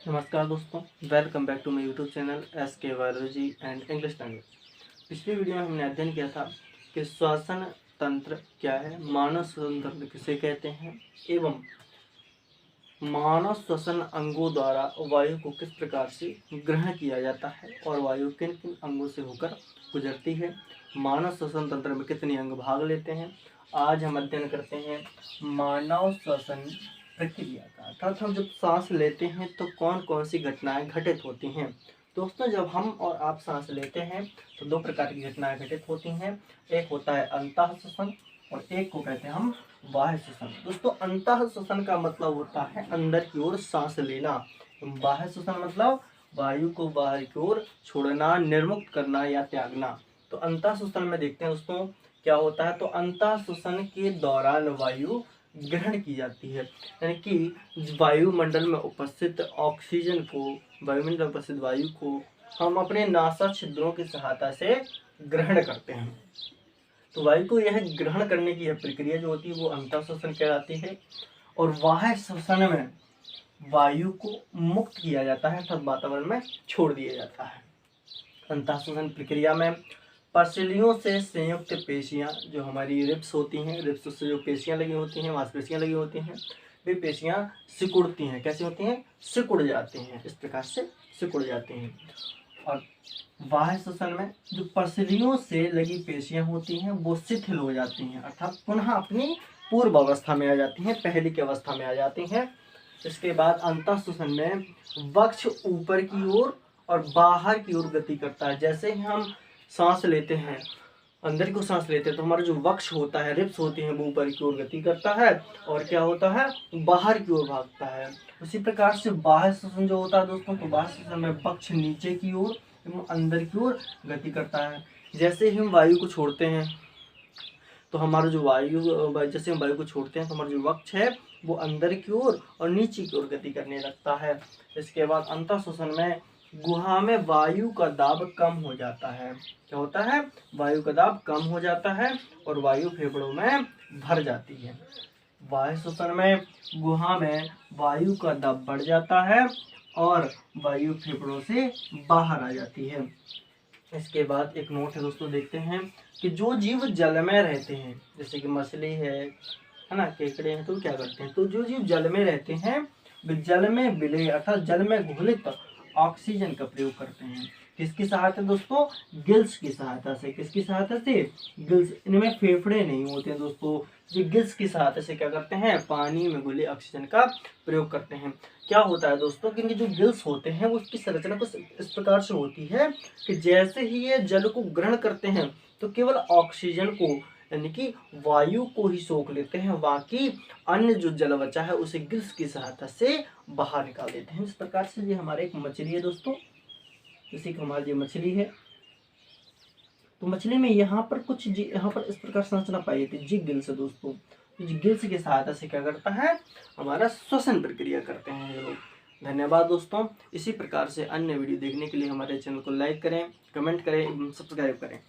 नमस्कार दोस्तों, welcome back to my YouTube channel SK biology and English language. पिछली video में हमने अध्ययन किया था कि श्वसन तंत्र क्या है, मानव श्वसन तंत्र किसे कहते हैं एवं मानव श्वसन अंगों द्वारा वायु को किस प्रकार से ग्रहण किया जाता है और वायु किन किन अंगों से होकर गुजरती है, मानव श्वसन तंत्र में कितने अंग भाग लेते हैं। आज हम अध्ययन करते हैं मानव श्वसन प्रक्रिया का, अर्थात हम जब सांस लेते हैं तो कौन कौन सी घटनाएं घटित होती हैं। दोस्तों, जब हम और आप सांस लेते हैं तो दो प्रकार की घटनाएं घटित होती हैं। एक होता है अंतः श्वसन और एक को कहते हैं हम बाह्य श्वसन। दोस्तों, अंतः श्वसन का मतलब होता है अंदर की ओर सांस लेना। बाह्य श्वसन मतलब वायु को बाहर की ओर छोड़ना, निर्मुक्त करना या त्यागना। तो अंतः श्वसन में देखते हैं दोस्तों क्या होता है। तो अंतः श्वसन के दौरान वायु ग्रहण की जाती है, यानी कि वायुमंडल में उपस्थित ऑक्सीजन को, वायुमंडल में उपस्थित वायु को हम अपने नासा छिद्रों की सहायता से ग्रहण करते हैं। तो वायु को यह ग्रहण करने की यह प्रक्रिया जो होती है वो अंतः श्वसन कहलाती है। और बाह्य श्वसन में वायु को मुक्त किया जाता है, अर्थात वातावरण में छोड़ दिया जाता है। अंतः श्वसन प्रक्रिया में पर्सिलियों से संयुक्त पेशियां, जो हमारी रिब्स होती हैं, रिब्स से जो पेशियां लगी होती हैं, मांसपेशियां लगी होती हैं, वे पेशियां सिकुड़ती हैं। कैसे होती हैं? सिकुड़ जाती हैं, इस प्रकार से सिकुड़ जाती हैं। और बाह्य श्वसन में जो पर्सिलियों से लगी पेशियां होती हैं वो शिथिल हो जाती हैं, अर्थात पुनः अपनी पूर्व अवस्था में आ जाती हैं, पहले की अवस्था में आ जाती हैं। इसके बाद अंतः श्वसन में वक्ष ऊपर की ओर और बाहर की ओर गति करता है। जैसे ही हम सांस लेते हैं, अंदर को सांस लेते हैं, तो हमारा जो वक्ष होता है, रिब्स होती हैं, वो ऊपर की ओर गति करता है और क्या होता है, बाहर की ओर भागता है। उसी प्रकार से बाह्य श्वसन जो होता है दोस्तों, तो बाह्य श्वसन में वक्ष नीचे की ओर एवं अंदर की ओर गति करता है। जैसे ही हम वायु को छोड़ते हैं तो हमारा जो जैसे हम वायु को छोड़ते हैं तो हमारा जो वक्ष है वो अंदर की ओर और नीचे की ओर गति करने लगता है। इसके बाद अंतः श्वसन में गुहा में वायु का दाब कम हो जाता है। क्या होता है? वायु का दाब कम हो जाता है और वायु फेफड़ों में भर जाती है। बाह्य श्वसन में गुहा में वायु का दाब बढ़ जाता है और वायु फेफड़ों से बाहर आ जाती है। इसके बाद एक नोट है दोस्तों, देखते हैं कि जो जीव जल में रहते हैं, जैसे कि मछली है ना, केकड़े हैं, तो क्या करते हैं, तो जो जीव जल में रहते हैं वे जल में विलय अर्थात जल में घुलित ऑक्सीजन का प्रयोग करते हैं। किसकी सहायता दोस्तों? गिल्स की सहायता से। किसकी सहायता से? गिल्स। इनमें फेफड़े नहीं होते हैं दोस्तों, जो गिल्स की सहायता से क्या करते हैं, पानी में घुले ऑक्सीजन का प्रयोग करते हैं। क्या होता है दोस्तों कि इनके जो गिल्स होते हैं वो उसकी संरचना कुछ इस प्रकार से होती है कि जैसे ही ये जल को ग्रहण करते हैं तो केवल ऑक्सीजन को, यानी कि वायु को ही सोख लेते हैं, बाकी अन्य जो जल बचा है उसे गिल्स की सहायता से बाहर निकाल देते हैं। इस प्रकार से ये हमारा एक मछली है दोस्तों, जैसे कि हमारी ये मछली है, तो मछली में यहाँ पर यहाँ पर इस प्रकार संरचना पाई जाती है, जी गिल्स है दोस्तों। जी गिल्स की सहायता से क्या करता है, हमारा श्वसन प्रक्रिया करते हैं ये लोग। धन्यवाद दोस्तों। इसी प्रकार से अन्य वीडियो देखने के लिए हमारे चैनल को लाइक करें, कमेंट करें, सब्सक्राइब करें।